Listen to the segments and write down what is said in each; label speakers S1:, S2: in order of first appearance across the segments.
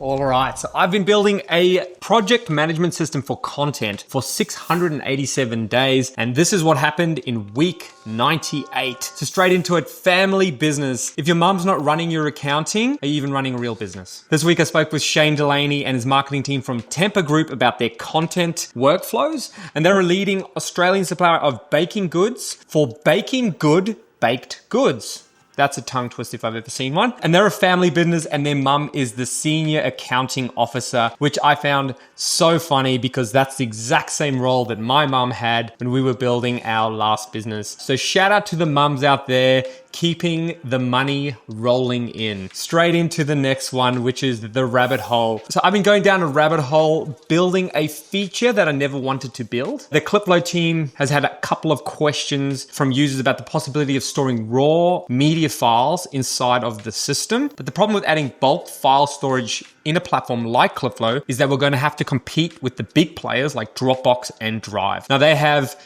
S1: All right, so I've been building a project management system for content for 687 days, and this is what happened in week 98. So straight into it, family business. If your mom's not running your accounting, are you even running a real business? This week I spoke with Shane Delaney and his marketing team from Temper Group about their content workflows, and they're a leading Australian supplier of baking goods for baking good baked goods. That's a tongue twist if I've ever seen one. And they're a family business and their mum is the senior accounting officer, which I found so funny because that's the exact same role that my mum had when we were building our last business. So shout out to the mums out there keeping the money rolling in. Straight into the next one, which is the rabbit hole. So I've been going down a rabbit hole building a feature that I never wanted to build. The Clipflow team has had a couple of questions from users about the possibility of storing raw media files inside of the system. But the problem with adding bulk file storage in a platform like Clipflow is that we're going to have to compete with the big players like Dropbox and Drive. Now they have,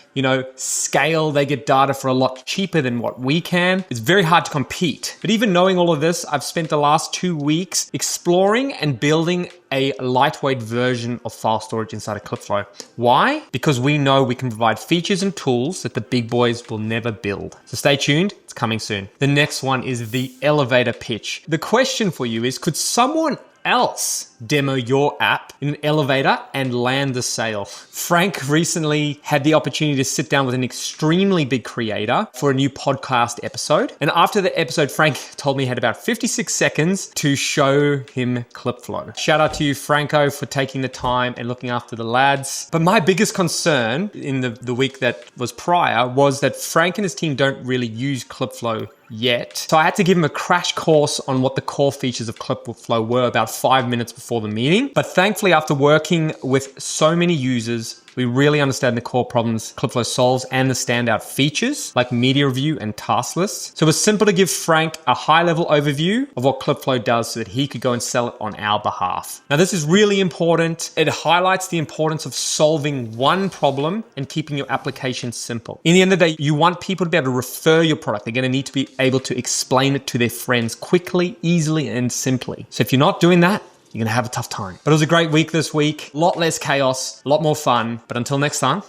S1: scale, they get data for a lot cheaper than what we can. It's very hard to compete. But even knowing all of this, I've spent the last 2 weeks exploring and building a lightweight version of file storage inside of Clipflow. Why? Because we know we can provide features and tools that the big boys will never build. So stay tuned, it's coming soon. The next one is the elevator pitch. The question for you is, could someone else demo your app in an elevator and land the sale? Frank recently had the opportunity to sit down with an extremely big creator for a new podcast episode. And after the episode, Frank told me he had about 56 seconds to show him Clipflow. Shout out to you, Franco, for taking the time and looking after the lads. But my biggest concern in the week that was prior was that Frank and his team don't really use Clipflow yet. So I had to give him a crash course on what the core features of Clipflow were about 5 minutes before the meeting. But thankfully, after working with so many users, we really understand the core problems Clipflow solves and the standout features like media review and task lists. So it was simple to give Frank a high-level overview of what Clipflow does so that he could go and sell it on our behalf. Now, this is really important. It highlights the importance of solving one problem and keeping your application simple. In the end of the day, you want people to be able to refer your product. They're going to need to be able to explain it to their friends quickly, easily, and simply. So if you're not doing that, you're going to have a tough time. But it was a great week this week. A lot less chaos, a lot more fun. But until next time,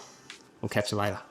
S1: we'll catch you later.